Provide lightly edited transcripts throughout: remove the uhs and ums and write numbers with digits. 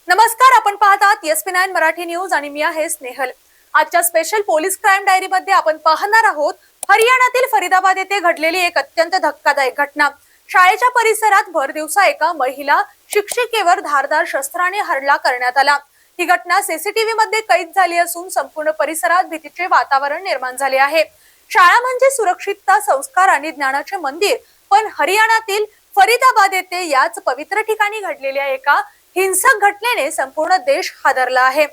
नमस्कार, आपण पाहतात SP9 मराठी न्यूज आणि मी आहे स्नेहल। आजच्या स्पेशल पोलीस क्राइम डायरी मध्ये आपण पाहणार आहोत हरियाणातील फरीदाबाद येथे घडलेली एक अत्यंत धक्कादायक घटना। शाळेच्या परिसरात भर दिवसा एका महिला शिक्षिकेवर धारदार शस्त्राने हल्ला करण्यात आला। ही घटना सीसीटीव्ही मध्ये कैद झाली असून संपूर्ण परिसरात भीतीचे वातावरण निर्माण झाले आहे। शाळा म्हणजे सुरक्षितता, संस्कार आणि ज्ञानाचे मंदिर, पण हरियाणातील फरीदाबाद येथे याच पवित्र ठिकाणी घडलेल्या एका हिंसक घटनेने संपूर्ण देश हादरला आहे।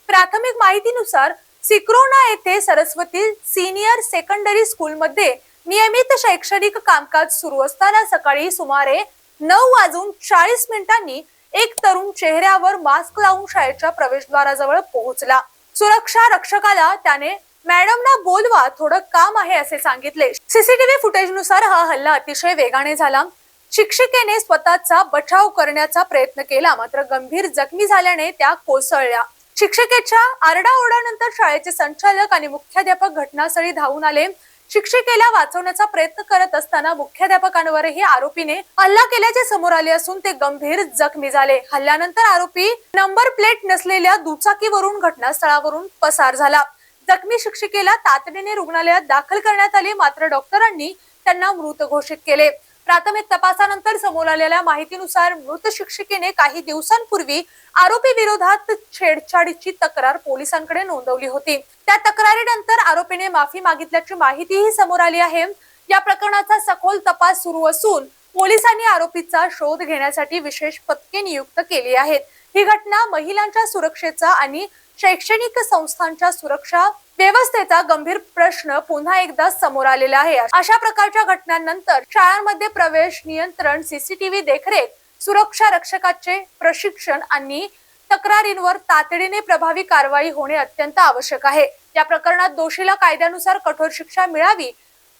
प्राथमिक माहितीनुसार सिक्रोना येथे सरस्वती सीनियर सेकंडरी स्कूल मध्ये नियमित शैक्षणिक कामकाज सुरू असताना सकाळी सुमारे 9:40 एक तरुण चेहऱ्यावर मास्क लावून शाळेच्या प्रवेशद्वाराजवळ पोहोचला। सुरक्षा रक्षकाला त्याने मॅडमना बोलवा, थोडं काम आहे असे सांगितले। सीसीटीव्ही फुटेजनुसार हा हल्ला अतिशय वेगाने झाला। शिक्षिकेने स्वतःचा बचाव करण्याचा प्रयत्न केला, मात्र गंभीर जखमी झाल्याने त्या कोसळल्या। शिक्षिकेच्या आरडाओरडानंतर शाळेचे संचालक आणि मुख्याध्यापक घटनास्थळी धावून आले। शिक्षिकेला वाचवण्याचा प्रयत्न करत असताना मुख्याध्यापकांवरही आरोपीने हल्ला केल्याचे समोर आले असून ते गंभीर जखमी झाले। हल्ल्यानंतर आरोपी नंबर प्लेट नसलेल्या दुचाकीवरून घटनास्थळावरून पसार झाला। जखमी शिक्षिकेला तातडीने रुग्णालयात दाखल करण्यात आले, मात्र डॉक्टरांनी त्यांना मृत घोषित केले। प्राथमिक तपासानंतर समोर आलेल्या माहितीनुसार मृत शिक्षिकेने काही दिवसांपूर्वी आरोपी विरोधात छेडछाडीची तक्रार पोलिसांकडे नोंदवली होती। त्या तक्रारीनंतर आरोपीने माफी मागितल्याची माहितीही समोर आली आहे। या प्रकरणाचा सखोल तपास सुरू असून पोलिसांनी आरोपीचा शोध घेण्यासाठी विशेष पथके नियुक्त केली आहेत। ही घटना महिलांच्या सुरक्षेचा आणि शैक्षणिक संस्थांच्या सुरक्षा व्यवस्थेचा गंभीर प्रश्न पुन्हा एकदा समोर आलेला आहे। अशा प्रकारच्या घटनांनंतर शाळांमध्ये प्रवेश नियंत्रण, सीसीटीव्ही देखरेख, सुरक्षा रक्षकाचे प्रशिक्षण आणि तक्रारींवर तातडीने प्रभावी कारवाई होणे अत्यंत आवश्यक आहे। या प्रकरणात दोषीला कायद्यानुसार कठोर शिक्षा मिळावी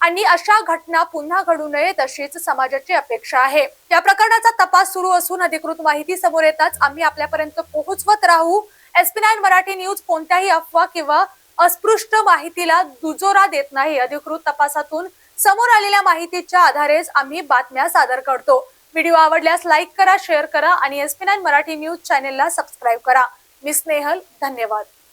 आणि अशा घटना पुन्हा घडू नयेत अशीच समाजाची अपेक्षा आहे। या प्रकरणाचा तपास सुरू असून अधिकृत माहिती समोर येताच आम्ही आपल्यापर्यंत पोहोचवत राहू। SP9 मराठी न्यूज कोणत्याही अफवा किंवा अस्पृष्ट माहितीला दुजोरा देत नाही। अधिकृत तपासातून समोर आलेल्या माहितीच्या आधारेच आम्ही बातम्या सादर करतो। व्हिडिओ आवडल्यास लाईक करा, शेअर करा आणि SP9 मराठी न्यूज चॅनेलला सबस्क्राईब करा। मी स्नेहल, धन्यवाद।